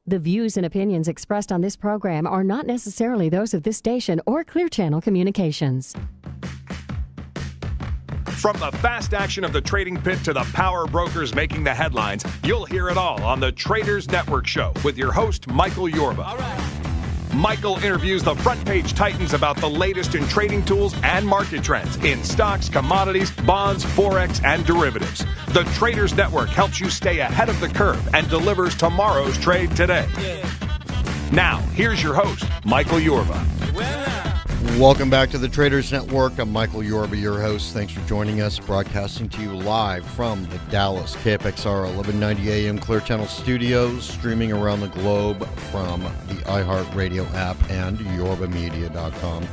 The views and opinions expressed on this program are not necessarily those of this station or Clear Channel Communications. From the fast action of the trading pit to the power brokers making the headlines, you'll hear it all on the Traders Network Show with your host, Michael Yorba. All right. Michael interviews the front page titans about the latest in trading tools and market trends in stocks, commodities, bonds, forex, and derivatives. The Traders Network helps you stay ahead of the curve and delivers tomorrow's trade today. Now, here's your host, Michael Yorba. Welcome back to the Traders Network. I'm Michael Yorba, your host. Thanks for joining us, broadcasting to you live from the Dallas KFXR 1190 AM Clear Channel studios, streaming around the globe from the iHeart Radio app and yorbamedia.com.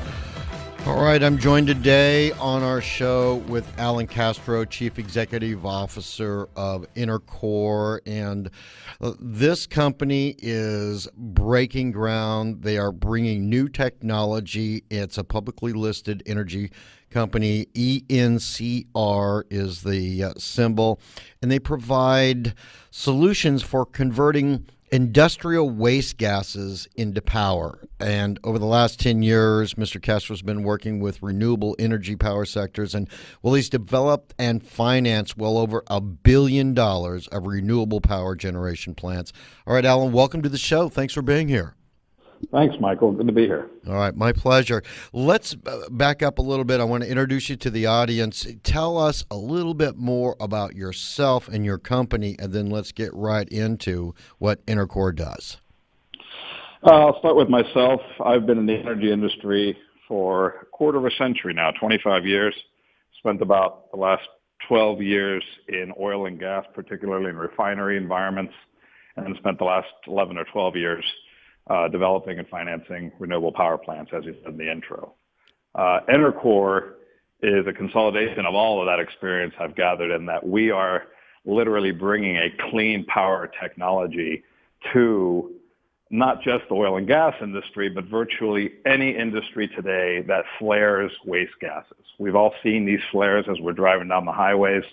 All right, I'm joined today on our show with Alain Castro, Chief Executive Officer of Ener-Core, and this company is breaking ground. They are bringing new technology. It's a publicly listed energy company. ENCR is the symbol, and they provide solutions for converting industrial waste gases into power. And over the last 10 years, Mr. Castro's been working with renewable energy power sectors, and well, he's developed and financed well over $1 billion of renewable power generation plants. All right, Alan, welcome to the show. Thanks for being here. Thanks, Michael. Good to be here. All right, my pleasure. Let's back up a little bit. I want to introduce you to the audience. Tell us a little bit more about yourself and your company, and then let's get right into what Ener-Core does. I'll start with myself. I've been in the energy industry for a quarter of a century now, 25 years. Spent about the last 12 years in oil and gas, particularly in refinery environments, and then spent the last 11 or 12 years developing and financing renewable power plants, as you said in the intro. Ener-Core is a consolidation of all of that experience I've gathered in that we are literally bringing a clean power technology to not just the oil and gas industry, but virtually any industry today that flares waste gases. We've all seen these flares as we're driving down the highways,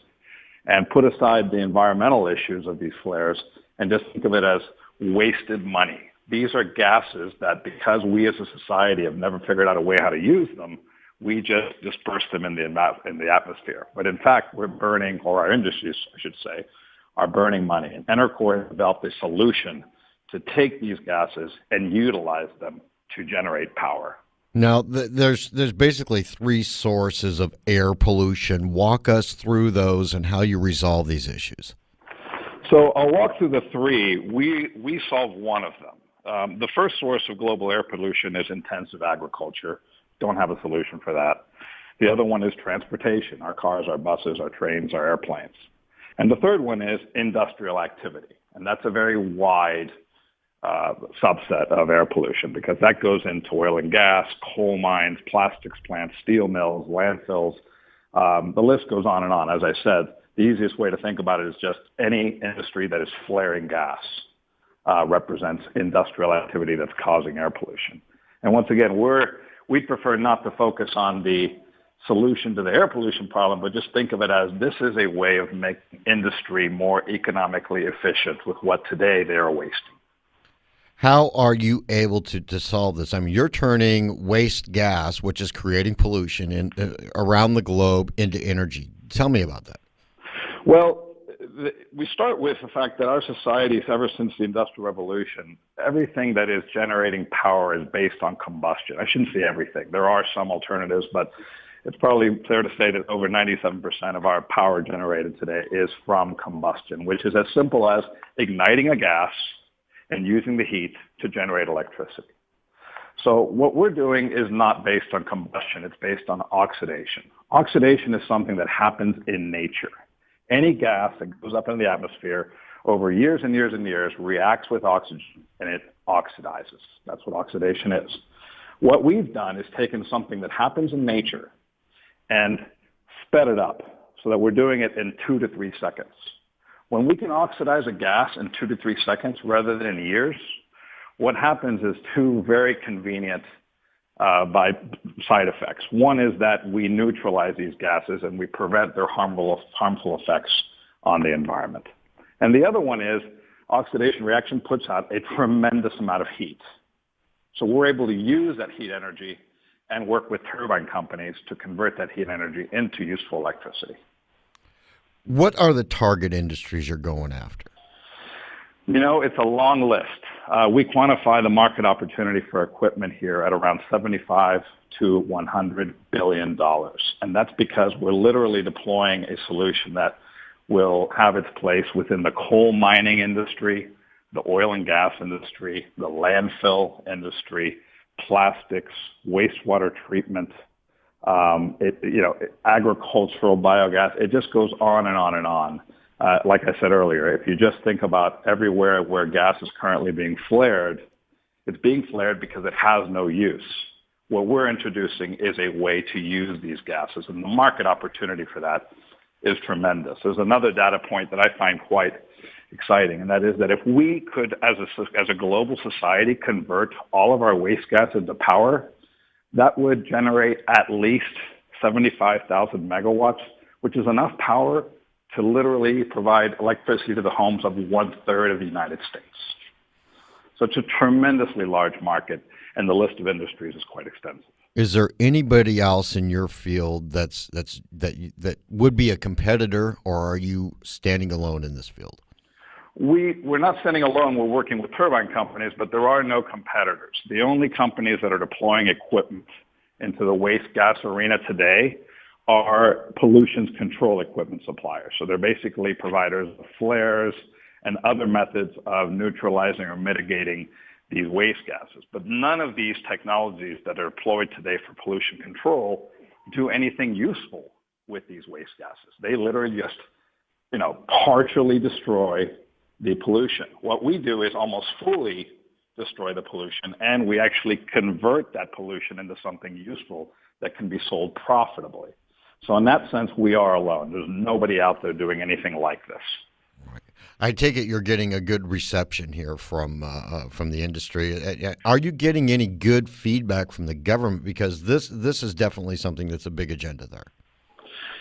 and put aside the environmental issues of these flares and just think of it as wasted money. These are gases that, because we as a society have never figured out a way how to use them, we just disperse them in the atmosphere. But in fact, we're burning, or our industries, I should say, are burning money. And Ener-Core has developed a solution to take these gases and utilize them to generate power. Now, there's basically three sources of air pollution. Walk us through those and how you resolve these issues. So I'll walk through the three. We solve one of them. The first source of global air pollution is intensive agriculture. Don't have a solution for that. The other one is transportation, our cars, our buses, our trains, our airplanes. And the third one is industrial activity. And that's a very wide subset of air pollution because that goes into oil and gas, coal mines, plastics plants, steel mills, landfills. The list goes on and on. As I said, the easiest way to think about it is just any industry that is flaring gas represents industrial activity that's causing air pollution. And once again, we'd prefer not to focus on the solution to the air pollution problem, but just think of it as this is a way of making industry more economically efficient with what today they are wasting. How are you able to solve this? I mean, you're turning waste gas, which is creating pollution around the globe, into energy. Tell me about that. Well, we start with the fact that our societies, ever since the Industrial Revolution, everything that is generating power is based on combustion. I shouldn't say everything. There are some alternatives, but it's probably fair to say that over 97% of our power generated today is from combustion, which is as simple as igniting a gas and using the heat to generate electricity. So what we're doing is not based on combustion. It's based on oxidation. Oxidation is something that happens in nature. Any gas that goes up in the atmosphere over years and years and years reacts with oxygen and it oxidizes. That's what oxidation is. What we've done is taken something that happens in nature and sped it up so that we're doing it in 2 to 3 seconds. When we can oxidize a gas in 2 to 3 seconds rather than in years, what happens is two very convenient by side effects. One is that we neutralize these gases and we prevent their harmful effects on the environment. And the other one is oxidation reaction puts out a tremendous amount of heat. So we're able to use that heat energy and work with turbine companies to convert that heat energy into useful electricity. What are the target industries you're going after? You know, it's a long list. We quantify the market opportunity for equipment here at around $75 to $100 billion. And that's because we're literally deploying a solution that will have its place within the coal mining industry, the oil and gas industry, the landfill industry, plastics, wastewater treatment, agricultural biogas. It just goes on and on and on. Like I said earlier, if you just think about everywhere where gas is currently being flared, it's being flared because it has no use. What we're introducing is a way to use these gases, and the market opportunity for that is tremendous. There's another data point that I find quite exciting, and that is that if we could, as a global society, convert all of our waste gas into power, that would generate at least 75,000 megawatts, which is enough power to literally provide electricity to the homes of 1/3 of the United States. So it's a tremendously large market, and the list of industries is quite extensive. Is there anybody else in your field that would be a competitor, or are you standing alone in this field? We're not standing alone. We're working with turbine companies, but there are no competitors. The only companies that are deploying equipment into the waste gas arena today are pollution control equipment suppliers. So they're basically providers of flares and other methods of neutralizing or mitigating these waste gases. But none of these technologies that are deployed today for pollution control do anything useful with these waste gases. They literally just, partially destroy the pollution. What we do is almost fully destroy the pollution, and we actually convert that pollution into something useful that can be sold profitably. So in that sense, we are alone. There's nobody out there doing anything like this. Right. I take it you're getting a good reception here from the industry. Are you getting any good feedback from the government? Because this is definitely something that's a big agenda there.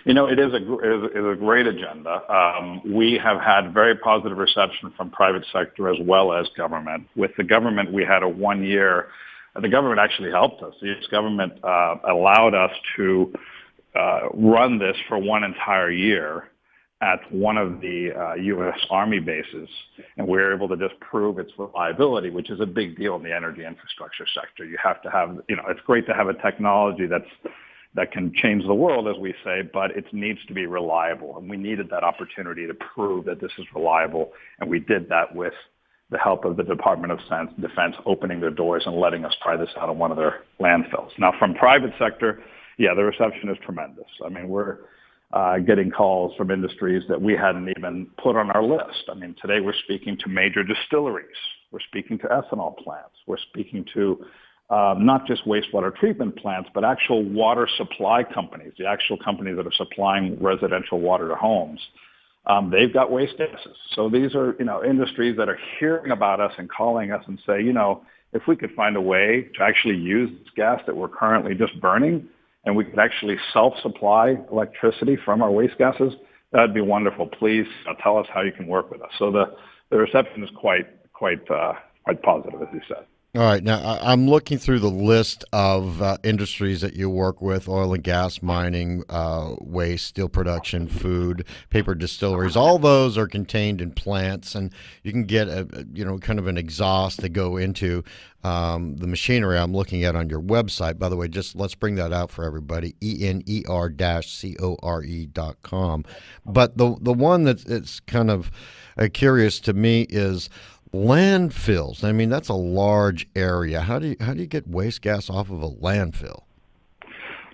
It is a great agenda. We have had very positive reception from private sector as well as government. With the government, we had a 1 year. The government actually helped us. The U.S. government allowed us to run this for one entire year at one of the U.S. Army bases, and we were able to just prove its reliability, which is a big deal in the energy infrastructure sector. You have to have, it's great to have a technology that can change the world, as we say, but it needs to be reliable, and we needed that opportunity to prove that this is reliable, and we did that with the help of the Department of Defense opening their doors and letting us try this out on one of their landfills. Now, from private sector, yeah, the reception is tremendous. I mean, we're getting calls from industries that we hadn't even put on our list. I mean, today we're speaking to major distilleries. We're speaking to ethanol plants. We're speaking to not just wastewater treatment plants, but actual water supply companies, the actual companies that are supplying residential water to homes. They've got waste gases. So these are, industries that are hearing about us and calling us and say, if we could find a way to actually use this gas that we're currently just burning, and we could actually self-supply electricity from our waste gases, that'd be wonderful. Please tell us how you can work with us. So the reception is quite positive, as you said. All right. Now, I'm looking through the list of industries that you work with: oil and gas, mining, waste, steel production, food, paper distilleries. All those are contained in plants, and you can get kind of an exhaust to go into the machinery I'm looking at on your website. By the way, just let's bring that out for everybody: ENER-CORE.com. But the one that's kind of curious to me is landfills. I mean, that's a large area. How do you get waste gas off of a landfill?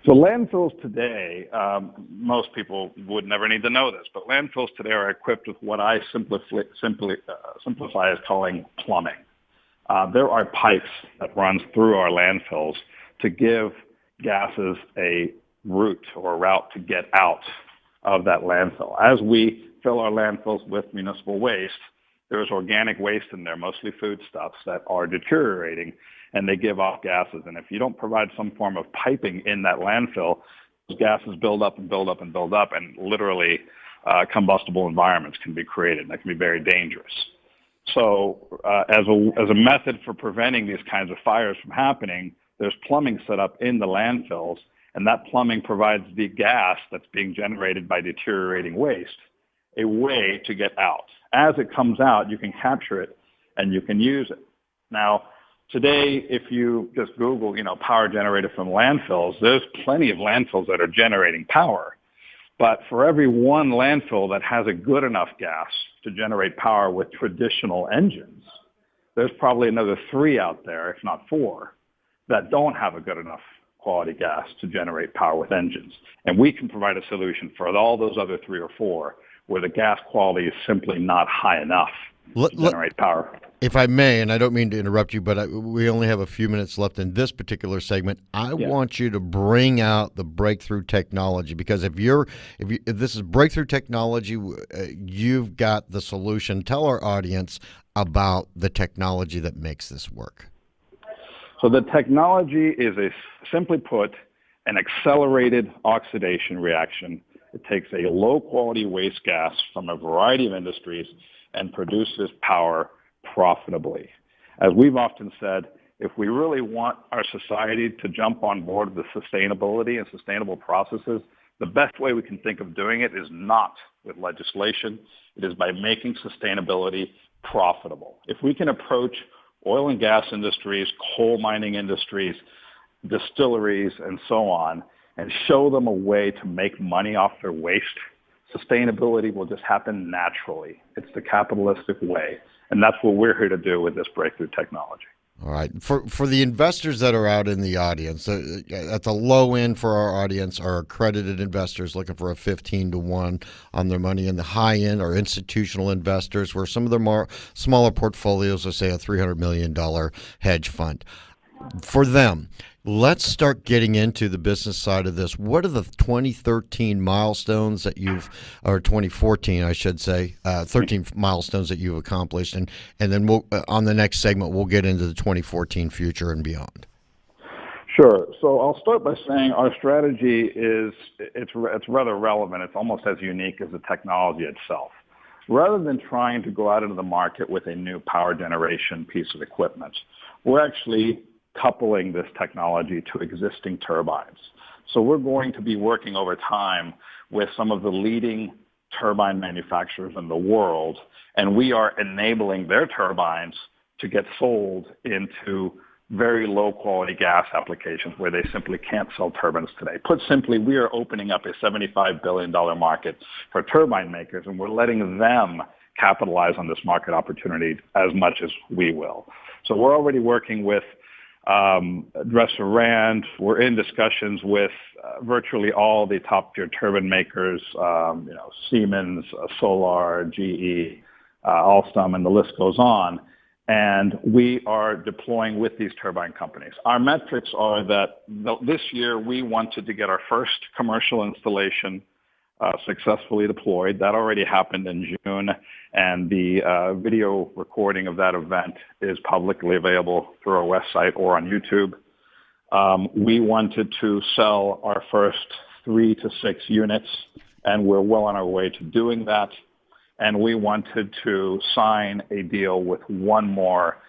So landfills today, most people would never need to know this, but landfills today are equipped with what I simplify as calling plumbing. There are pipes that run through our landfills to give gases a route or a route to get out of that landfill. As we fill our landfills with municipal waste, there's organic waste in there, mostly foodstuffs, that are deteriorating, and they give off gases. And if you don't provide some form of piping in that landfill, those gases build up and build up and build up, and literally combustible environments can be created. That can be very dangerous. So as a method for preventing these kinds of fires from happening, there's plumbing set up in the landfills, and that plumbing provides the gas that's being generated by deteriorating waste a way to get out. As it comes out, you can capture it and you can use it. Now, today, if you just Google, power generated from landfills, there's plenty of landfills that are generating power. But for every one landfill that has a good enough gas to generate power with traditional engines, there's probably another 3 out there, if not 4, that don't have a good enough quality gas to generate power with engines. And we can provide a solution for all those other 3 or 4 where the gas quality is simply not high enough to generate power. If I may, and I don't mean to interrupt you, but we only have a few minutes left in this particular segment. I want you to bring out the breakthrough technology, because if this is breakthrough technology, you've got the solution. Tell our audience about the technology that makes this work. So the technology is, simply put, an accelerated oxidation reaction. It takes a low-quality waste gas from a variety of industries and produces power profitably. As we've often said, if we really want our society to jump on board with sustainability and sustainable processes, the best way we can think of doing it is not with legislation. It is by making sustainability profitable. If we can approach oil and gas industries, coal mining industries, distilleries, and so on, and show them a way to make money off their waste, sustainability will just happen naturally. It's the capitalistic way. And that's what we're here to do with this breakthrough technology. All right. For the investors that are out in the audience, at the low end for our audience are accredited investors looking for a 15-to-1 on their money. And the high end are institutional investors where some of their more smaller portfolios are, say, a $300 million hedge fund. For them, let's start getting into the business side of this. What are the 2013 milestones that or 2014, I should say, 13 milestones that you've accomplished? And then we'll, on the next segment, we'll get into the 2014 future and beyond. Sure. So I'll start by saying our strategy it's rather relevant. It's almost as unique as the technology itself. Rather than trying to go out into the market with a new power generation piece of equipment, we're actually coupling this technology to existing turbines. So we're going to be working over time with some of the leading turbine manufacturers in the world, and we are enabling their turbines to get sold into very low-quality gas applications where they simply can't sell turbines today. Put simply, we are opening up a $75 billion market for turbine makers, and we're letting them capitalize on this market opportunity as much as we will. So we're already working with Dresser-Rand. We're in discussions with virtually all the top-tier turbine makers, Siemens, Solar, GE, Alstom, and the list goes on. And we are deploying with these turbine companies. Our metrics are that this year we wanted to get our first commercial installation successfully deployed. That already happened in June, and the video recording of that event is publicly available through our website or on YouTube. We wanted to sell our first 3 to 6 units, and we're well on our way to doing that. And we wanted to sign a deal with one more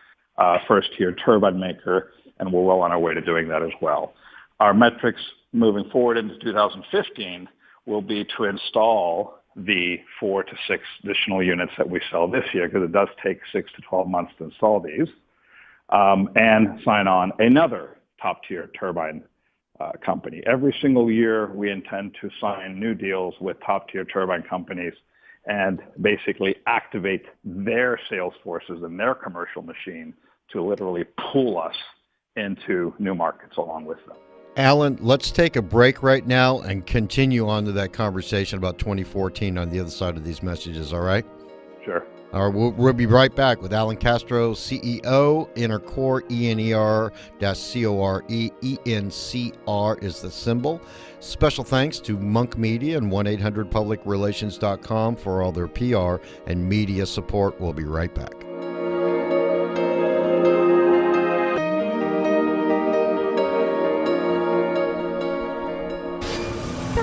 first-tier turbine maker, and we're well on our way to doing that as well. Our metrics moving forward into 2015 will be to install the 4 to 6 additional units that we sell this year, because it does take 6 to 12 months to install these, and sign on another top-tier turbine company. Every single year, we intend to sign new deals with top-tier turbine companies and basically activate their sales forces and their commercial machine to literally pull us into new markets along with them. Alan, let's take a break right now and continue on to that conversation about 2014 on the other side of these messages, all right? Sure. All right, we'll be right back with Alain Castro, CEO, EnerCore, ENER-Core, ENCR is the symbol. Special thanks to Monk Media and 1-800-PublicRelations.com for all their PR and media support. We'll be right back.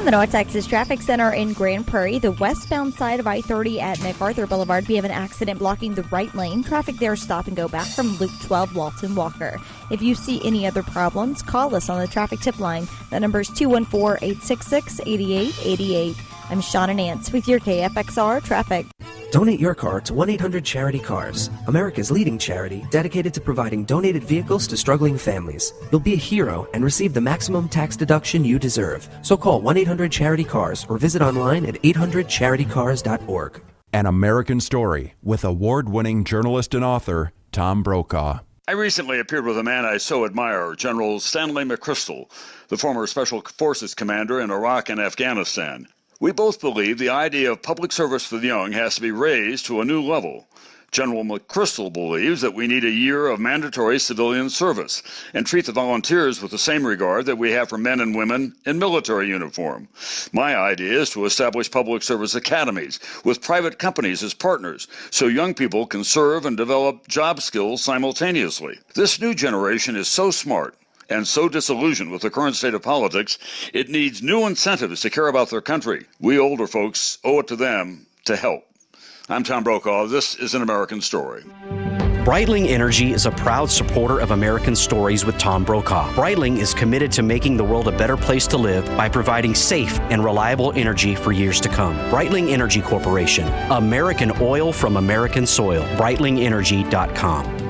the North Texas Traffic Center in Grand Prairie, the westbound side of I-30 at MacArthur Boulevard, we have an accident blocking the right lane. Traffic there stop and go back from Loop 12 Walton Walker. If you see any other problems, call us on the traffic tip line. The number is 214-866-8888. I'm Shauna Nance with your KFXR Traffic. Donate your car to 1-800-CHARITY-CARS, America's leading charity dedicated to providing donated vehicles to struggling families. You'll be a hero and receive the maximum tax deduction you deserve. So call 1-800-CHARITY-CARS or visit online at 800charitycars.org. An American Story with award-winning journalist and author Tom Brokaw. I recently appeared with a man I so admire, General Stanley McChrystal, the former Special Forces commander in Iraq and Afghanistan. We both believe the idea of public service for the young has to be raised to a new level. General McChrystal believes that we need a year of mandatory civilian service and treat the volunteers with the same regard that we have for men and women in military uniform. My idea is to establish public service academies with private companies as partners so young people can serve and develop job skills simultaneously. This new generation is so smart and so disillusioned with the current state of politics, it needs new incentives to care about their country. We older folks owe it to them to help. I'm Tom Brokaw. This is An American Story. Breitling Energy is a proud supporter of American Stories with Tom Brokaw. Breitling is committed to making the world a better place to live by providing safe and reliable energy for years to come. Breitling Energy Corporation, American oil from American soil. BreitlingEnergy.com.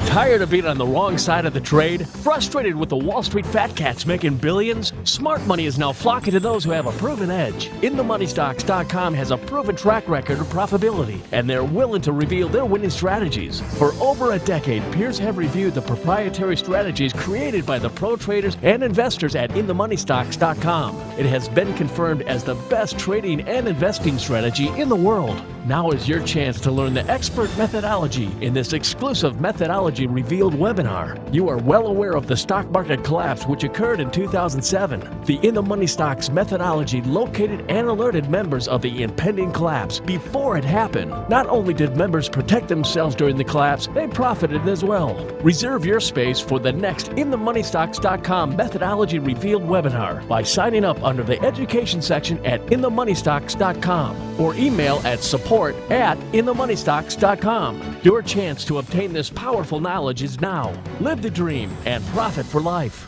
Tired of being on the wrong side of the trade? Frustrated with the Wall Street fat cats making billions? Smart money is now flocking to those who have a proven edge. InTheMoneyStocks.com has a proven track record of profitability, and they're willing to reveal their winning strategies. For over a decade, peers have reviewed the proprietary strategies created by the pro traders and investors at InTheMoneyStocks.com. It has been confirmed as the best trading and investing strategy in the world. Now is your chance to learn the expert methodology in this exclusive methodology revealed webinar. You are well aware of the stock market collapse which occurred in 2007. The In the Money Stocks methodology located and alerted members of the impending collapse before it happened. Not only did members protect themselves during the collapse, they profited as well. Reserve your space for the next InTheMoneyStocks.com methodology revealed webinar by signing up under the education section at InTheMoneyStocks.com or email at support@InTheMoneyStocks.com. Your chance to obtain this powerful knowledge is now. Live the dream and profit for life.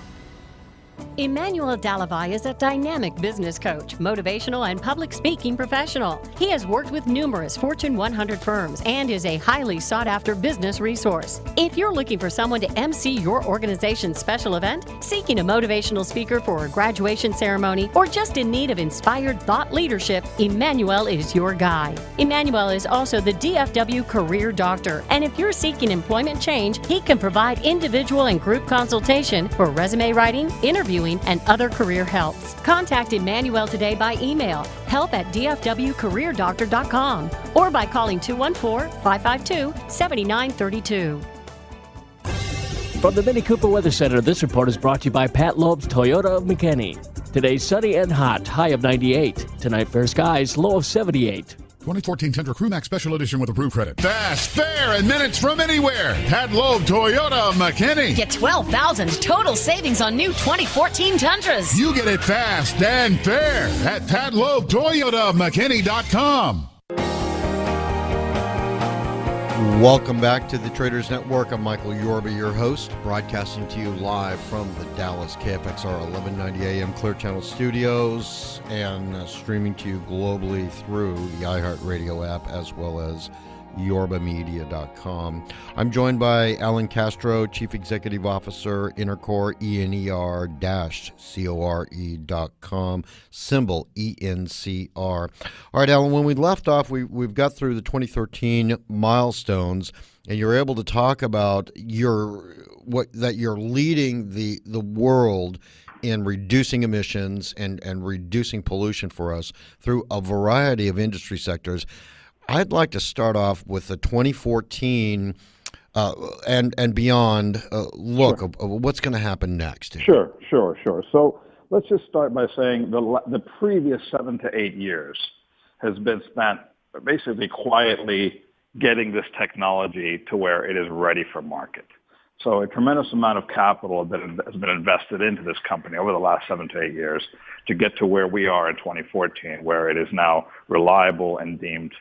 Emmanuel Adalah V is a dynamic business coach, motivational, and public speaking professional. He has worked with numerous Fortune 100 firms and is a highly sought-after business resource. If you're looking for someone to MC your organization's special event, seeking a motivational speaker for a graduation ceremony, or just in need of inspired thought leadership, Emmanuel is your guy. Emmanuel is also the DFW Career Doctor, and if you're seeking employment change, he can provide individual and group consultation for resume writing, interviewing, and other career helps. Contact Emmanuel today by email, help@dfwcareerdoctor.com, or by calling 214-552-7932. From the Mini Cooper Weather Center, this report is brought to you by Pat Loeb's Toyota of McKinney. Today, sunny and hot, high of 98. Tonight, fair skies, low of 78. 2014 Tundra Crewmax Special Edition with approved credit. Fast, fair, and minutes from anywhere. Pat Loeb, Toyota of McKinney. Get $12,000 total savings on new 2014 Tundras. You get it fast and fair at Pat Loeb, Toyota of McKinney.com. Welcome back to the Traders Network. I'm Michael Yorba, your host, broadcasting to you live from the Dallas KFXR 1190 AM Clear Channel Studios and streaming to you globally through the iHeart Radio app as well as yorbamedia.com. I'm joined by Alain Castro, Chief Executive Officer, EnerCore, ENER-core.com, symbol ENCR. All right, Alain, when we left off, we've got through the 2013 milestones, and you're able to talk about that you're leading the world in reducing emissions and reducing pollution for us through a variety of industry sectors. I'd like to start off with the 2014 and beyond look of what's going to happen next. Sure. So let's just start by saying the previous 7 to 8 years has been spent basically quietly getting this technology to where it is ready for market. So a tremendous amount of capital that has been invested into this company over the last 7 to 8 years to get to where we are in 2014, where it is now reliable and deemed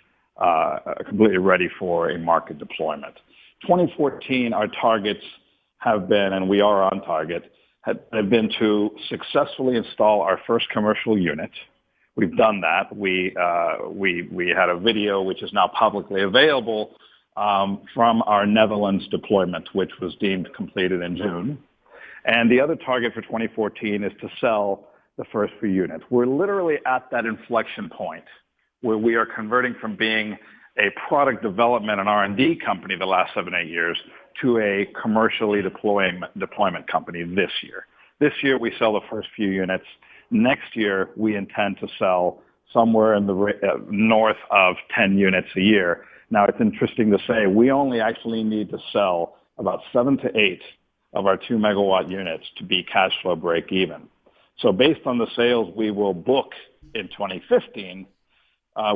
completely ready for a market deployment. 2014, our targets have been, and we are on target, have been to successfully install our first commercial unit. We've done that. We had a video which is now publicly available from our Netherlands deployment, which was deemed completed in June. And the other target for 2014 is to sell the first few units. We're literally at that inflection point where we are converting from being a product development and R&D company the last 7, 8 years to a commercially deployment company this year. This year, we sell the first few units. Next year, we intend to sell somewhere in the north of 10 units a year. Now, it's interesting to say we only actually need to sell about 7 to 8 of our 2 megawatt units to be cash flow break even. So based on the sales we will book in 2015,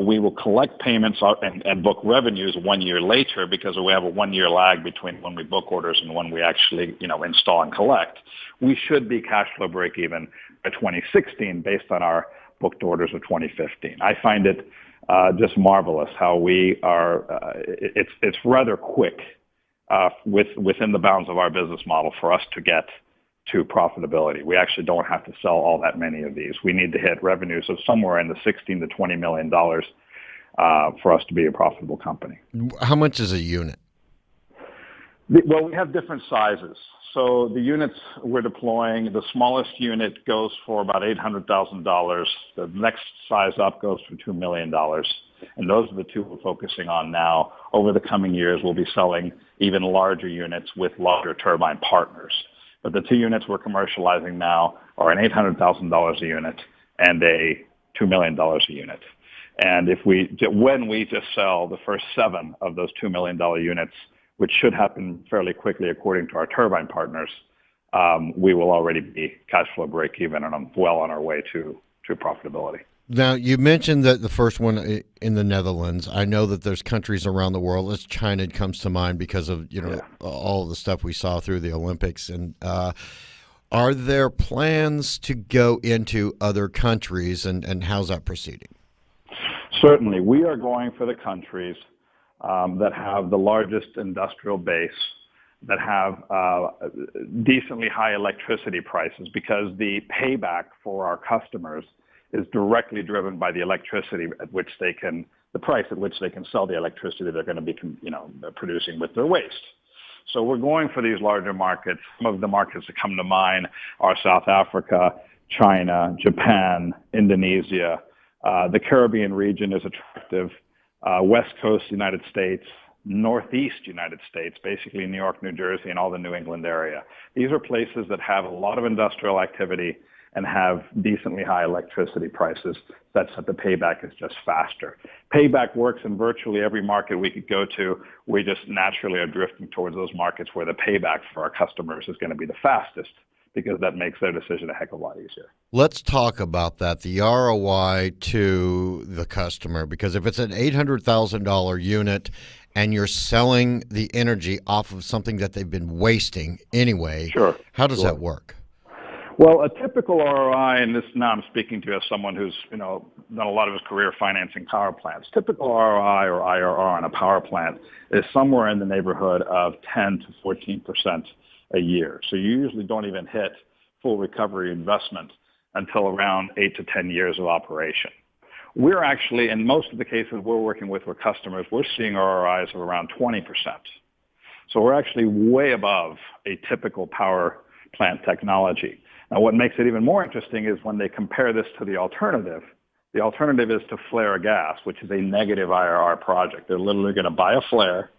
we will collect payments and book revenues 1 year later because we have a 1 year lag between when we book orders and when we actually, install and collect. We should be cash flow break even by 2016 based on our booked orders of 2015. I find it just marvelous how we are. It's rather quick within the bounds of our business model for us to get to profitability. We actually don't have to sell all that many of these. We need to hit revenues of somewhere in the $16 to $20 million for us to be a profitable company. How much is a unit? Well, we have different sizes. So the units we're deploying, the smallest unit goes for about $800,000. The next size up goes for $2 million. And those are the two we're focusing on now. Over the coming years, we'll be selling even larger units with larger turbine partners. But the 2 units we're commercializing now are an $800,000 a unit and a $2 million a unit. And when we just sell the first 7 of those $2 million units, which should happen fairly quickly according to our turbine partners, we will already be cash flow break even and well on our way to profitability. Now, you mentioned that the first one in the Netherlands. I know that there's countries around the world. As China comes to mind because of all of the stuff we saw through the Olympics. And are there plans to go into other countries, and how's that proceeding? Certainly, we are going for the countries that have the largest industrial base, that have decently high electricity prices, because the payback for our customers is directly driven by the electricity the price at which they can sell the electricity they're going to be, producing with their waste. So we're going for these larger markets. Some of the markets that come to mind are South Africa, China, Japan, Indonesia. The Caribbean region is attractive. West Coast United States, Northeast United States, basically New York, New Jersey, and all the New England area. These are places that have a lot of industrial activity and have decently high electricity prices. That's that the payback is just faster. Payback works in virtually every market we could go to. We just naturally are drifting towards those markets where the payback for our customers is going to be the fastest, because that makes their decision a heck of a lot easier. Let's talk about that, the ROI to the customer, because if it's an $800,000 unit and you're selling the energy off of something that they've been wasting anyway, sure. How does that work? Well, a typical ROI, and this now I'm speaking to as someone who's done a lot of his career financing power plants. Typical ROI or IRR on a power plant is somewhere in the neighborhood of 10 to 14% a year. So you usually don't even hit full recovery investment until around 8 to 10 years of operation. We're actually, in most of the cases we're working with customers, we're seeing ROIs of around 20%. So we're actually way above a typical power plant technology. Now, what makes it even more interesting is when they compare this to the alternative. The alternative is to flare a gas, which is a negative IRR project. They're literally going to buy a flare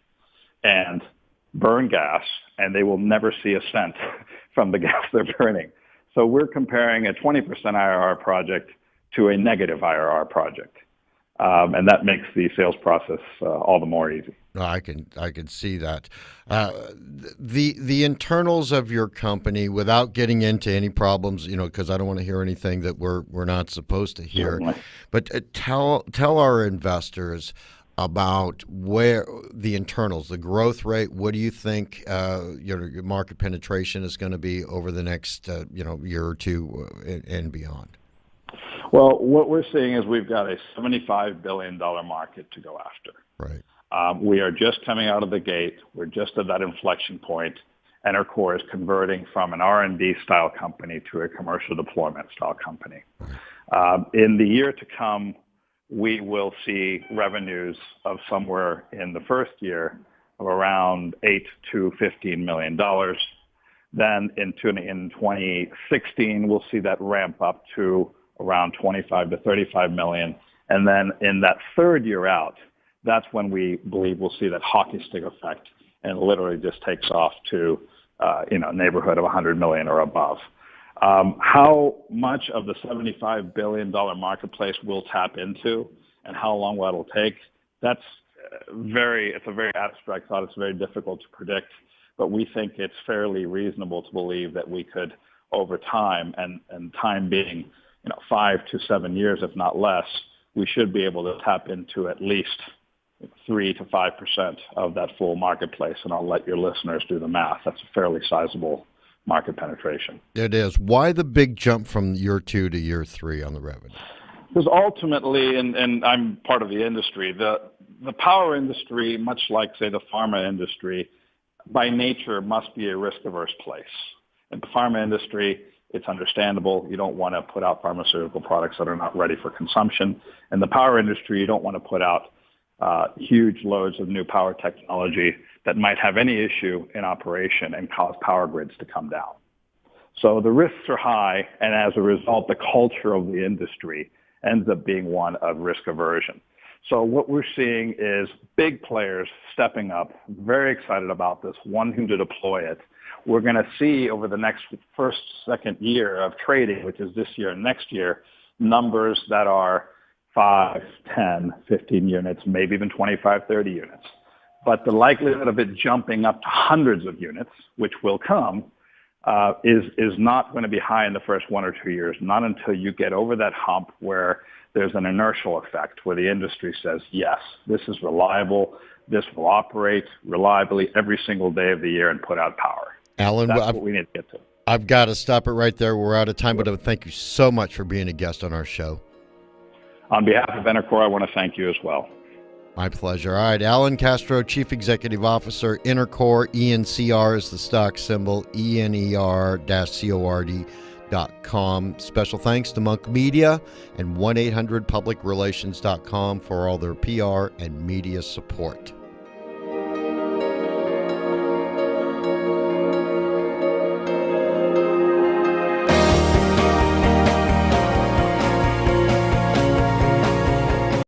and burn gas, and they will never see a cent from the gas they're burning. So we're comparing a 20% IRR project to a negative IRR project. And that makes the sales process all the more easy. I can see that. The internals of your company, without getting into any problems, because I don't want to hear anything that we're not supposed to hear. Certainly. But tell our investors about where the internals, the growth rate. What do you think your market penetration is going to be over the next year or two and beyond? Well, what we're seeing is we've got a $75 billion market to go after. Right. We are just coming out of the gate. We're just at that inflection point. EnerCore is converting from an R&D style company to a commercial deployment style company. In the year to come, we will see revenues of somewhere in the first year of around $8 to $15 million. Then in 2016, we'll see that ramp up to around 25 to 35 million. And then in that third year out, that's when we believe we'll see that hockey stick effect and literally just takes off to, neighborhood of 100 million or above. How much of the $75 billion marketplace we'll tap into and how long that'll take, it's a very abstract thought. It's very difficult to predict, but we think it's fairly reasonable to believe that we could, over time, and time being 5 to 7 years, if not less, we should be able to tap into at least 3 to 5% of that full marketplace. And I'll let your listeners do the math. That's a fairly sizable market penetration. It is. Why the big jump from year 2 to year 3 on the revenue? Because ultimately, and I'm part of the industry, the power industry, much like, say, the pharma industry, by nature must be a risk-averse place. In the pharma industry, it's understandable. You don't want to put out pharmaceutical products that are not ready for consumption. In the power industry, you don't want to put out huge loads of new power technology that might have any issue in operation and cause power grids to come down. So the risks are high, and as a result, the culture of the industry ends up being one of risk aversion. So what we're seeing is big players stepping up, very excited about this, wanting to deploy it. We're going to see over the next second year of trading, which is this year and next year, numbers that are 5, 10, 15 units, maybe even 25, 30 units. But the likelihood of it jumping up to hundreds of units, which will come, is not going to be high in the first 1 or 2 years, not until you get over that hump where there's an inertial effect, where the industry says, yes, this is reliable, this will operate reliably every single day of the year and put out power. Alan, that's what we need to get to. I've got to stop it right there. We're out of time, but thank you so much for being a guest on our show. On behalf of Ener-Core, I want to thank you as well. My pleasure. All right, Alain Castro, Chief Executive Officer, Ener-Core, ENCR is the stock symbol, ENER-CORD.com. Special thanks to Monk Media and 1-800-PublicRelations.com for all their PR and media support.